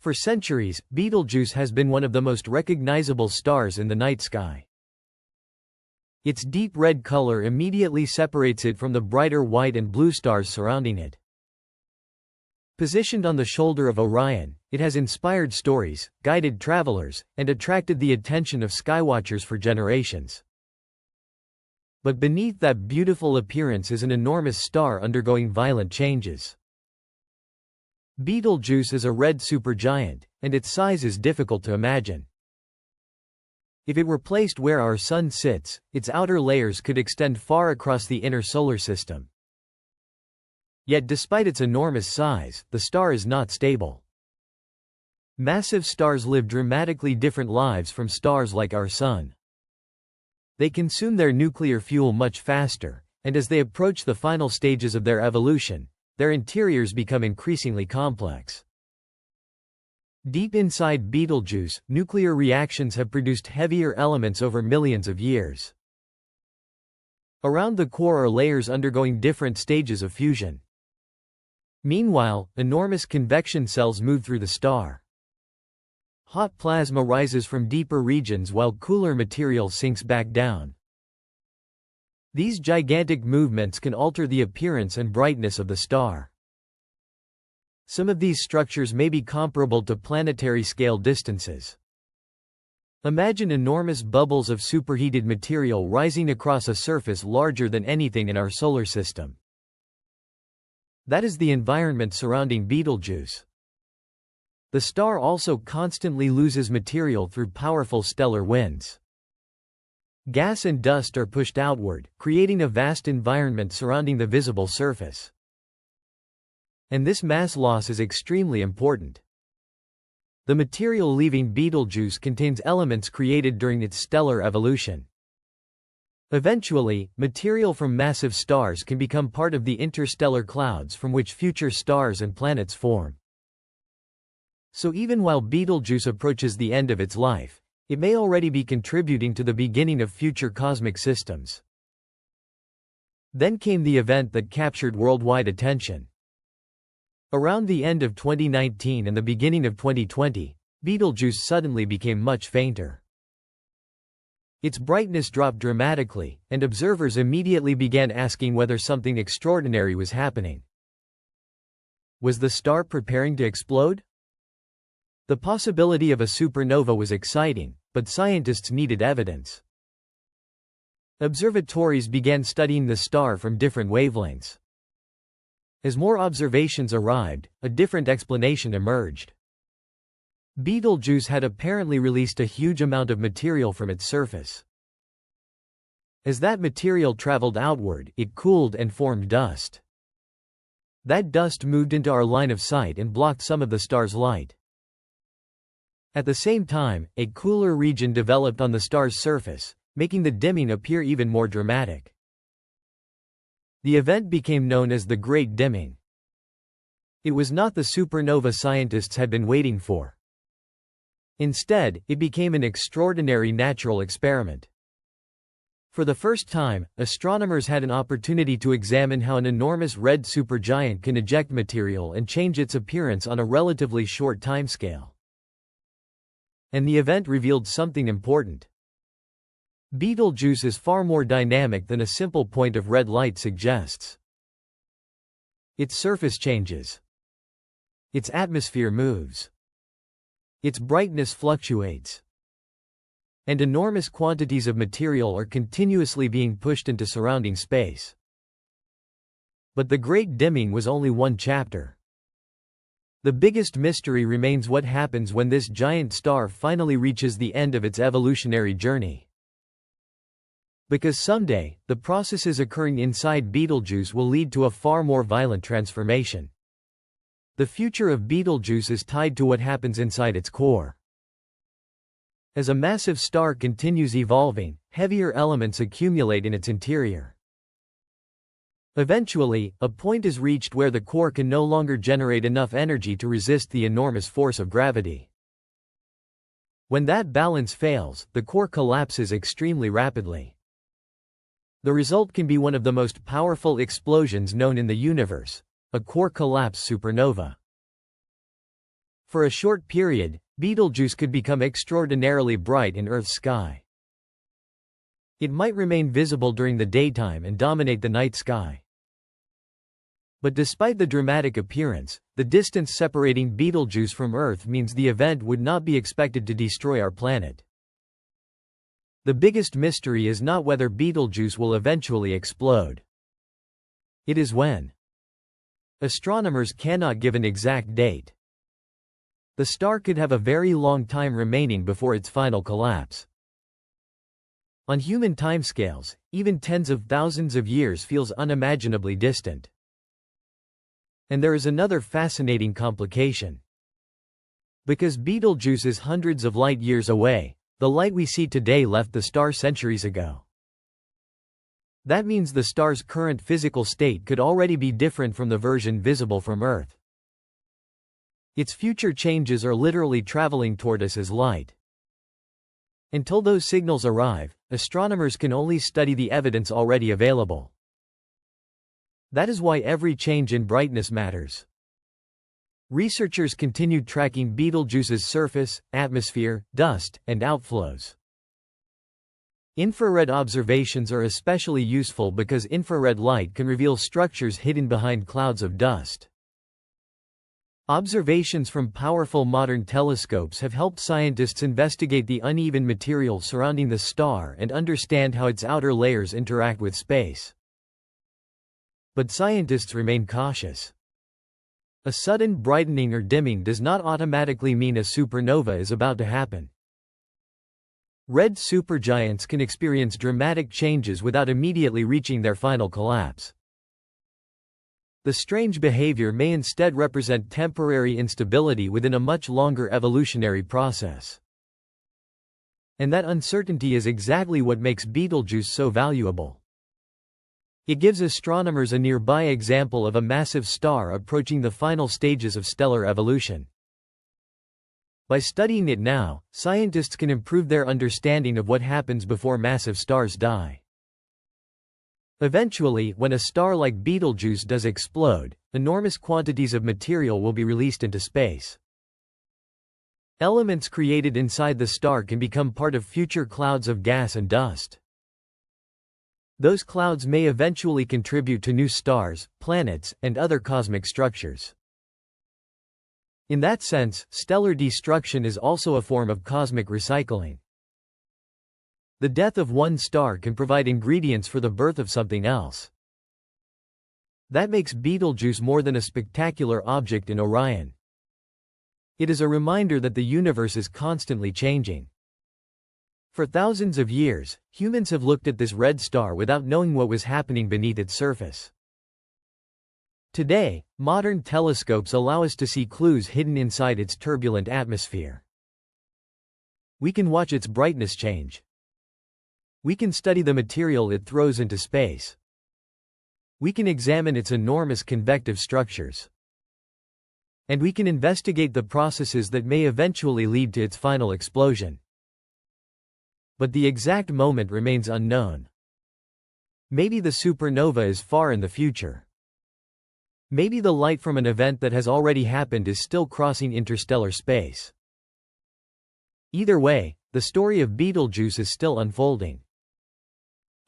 For centuries, Betelgeuse has been one of the most recognizable stars in the night sky. Its deep red color immediately separates it from the brighter white and blue stars surrounding it. Positioned on the shoulder of Orion, it has inspired stories, guided travelers, and attracted the attention of skywatchers for generations. But beneath that beautiful appearance is an enormous star undergoing violent changes. Betelgeuse is a red supergiant, and its size is difficult to imagine. If it were placed where our Sun sits, its outer layers could extend far across the inner solar system. Yet despite its enormous size, the star is not stable. Massive stars live dramatically different lives from stars like our Sun. They consume their nuclear fuel much faster, and as they approach the final stages of their evolution, their interiors become increasingly complex. Deep inside Betelgeuse, nuclear reactions have produced heavier elements over millions of years. Around the core are layers undergoing different stages of fusion. Meanwhile, enormous convection cells move through the star. Hot plasma rises from deeper regions while cooler material sinks back down. These gigantic movements can alter the appearance and brightness of the star. Some of these structures may be comparable to planetary-scale distances. Imagine enormous bubbles of superheated material rising across a surface larger than anything in our solar system. That is the environment surrounding Betelgeuse. The star also constantly loses material through powerful stellar winds. Gas and dust are pushed outward, creating a vast environment surrounding the visible surface. And this mass loss is extremely important. The material leaving Betelgeuse contains elements created during its stellar evolution. Eventually, material from massive stars can become part of the interstellar clouds from which future stars and planets form. So even while Betelgeuse approaches the end of its life, it may already be contributing to the beginning of future cosmic systems. Then came the event that captured worldwide attention. Around the end of 2019 and the beginning of 2020, Betelgeuse suddenly became much fainter. Its brightness dropped dramatically, and observers immediately began asking whether something extraordinary was happening. Was the star preparing to explode? The possibility of a supernova was exciting, but scientists needed evidence. Observatories began studying the star from different wavelengths. As more observations arrived, a different explanation emerged. Betelgeuse had apparently released a huge amount of material from its surface. As that material traveled outward, it cooled and formed dust. That dust moved into our line of sight and blocked some of the star's light. At the same time, a cooler region developed on the star's surface, making the dimming appear even more dramatic. The event became known as the Great Dimming. It was not the supernova scientists had been waiting for. Instead, it became an extraordinary natural experiment. For the first time, astronomers had an opportunity to examine how an enormous red supergiant can eject material and change its appearance on a relatively short timescale. And the event revealed something important. Betelgeuse is far more dynamic than a simple point of red light suggests. Its surface changes. Its atmosphere moves. Its brightness fluctuates. And enormous quantities of material are continuously being pushed into surrounding space. But the Great Dimming was only one chapter. The biggest mystery remains what happens when this giant star finally reaches the end of its evolutionary journey. Because someday, the processes occurring inside Betelgeuse will lead to a far more violent transformation. The future of Betelgeuse is tied to what happens inside its core. As a massive star continues evolving, heavier elements accumulate in its interior. Eventually, a point is reached where the core can no longer generate enough energy to resist the enormous force of gravity. When that balance fails, the core collapses extremely rapidly. The result can be one of the most powerful explosions known in the universe, a core collapse supernova. For a short period, Betelgeuse could become extraordinarily bright in Earth's sky. It might remain visible during the daytime and dominate the night sky. But despite the dramatic appearance, the distance separating Betelgeuse from Earth means the event would not be expected to destroy our planet. The biggest mystery is not whether Betelgeuse will eventually explode. It is when. Astronomers cannot give an exact date. The star could have a very long time remaining before its final collapse. On human timescales, even tens of thousands of years feels unimaginably distant. And there is another fascinating complication. Because Betelgeuse is hundreds of light years away, the light we see today left the star centuries ago. That means the star's current physical state could already be different from the version visible from Earth. Its future changes are literally traveling toward us as light. Until those signals arrive, astronomers can only study the evidence already available. That is why every change in brightness matters. Researchers continued tracking Betelgeuse's surface, atmosphere, dust, and outflows. Infrared observations are especially useful because infrared light can reveal structures hidden behind clouds of dust. Observations from powerful modern telescopes have helped scientists investigate the uneven material surrounding the star and understand how its outer layers interact with space. But scientists remain cautious. A sudden brightening or dimming does not automatically mean a supernova is about to happen. Red supergiants can experience dramatic changes without immediately reaching their final collapse. The strange behavior may instead represent temporary instability within a much longer evolutionary process. And that uncertainty is exactly what makes Betelgeuse so valuable. It gives astronomers a nearby example of a massive star approaching the final stages of stellar evolution. By studying it now, scientists can improve their understanding of what happens before massive stars die. Eventually, when a star like Betelgeuse does explode, enormous quantities of material will be released into space. Elements created inside the star can become part of future clouds of gas and dust. Those clouds may eventually contribute to new stars, planets, and other cosmic structures. In that sense, stellar destruction is also a form of cosmic recycling. The death of one star can provide ingredients for the birth of something else. That makes Betelgeuse more than a spectacular object in Orion. It is a reminder that the universe is constantly changing. For thousands of years, humans have looked at this red star without knowing what was happening beneath its surface. Today, modern telescopes allow us to see clues hidden inside its turbulent atmosphere. We can watch its brightness change. We can study the material it throws into space. We can examine its enormous convective structures. And we can investigate the processes that may eventually lead to its final explosion. But the exact moment remains unknown. Maybe the supernova is far in the future. Maybe the light from an event that has already happened is still crossing interstellar space. Either way, the story of Betelgeuse is still unfolding.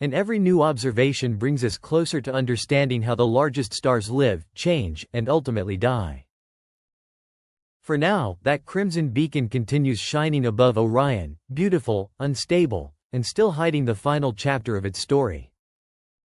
And every new observation brings us closer to understanding how the largest stars live, change, and ultimately die. For now, that crimson beacon continues shining above Orion, beautiful, unstable, and still hiding the final chapter of its story.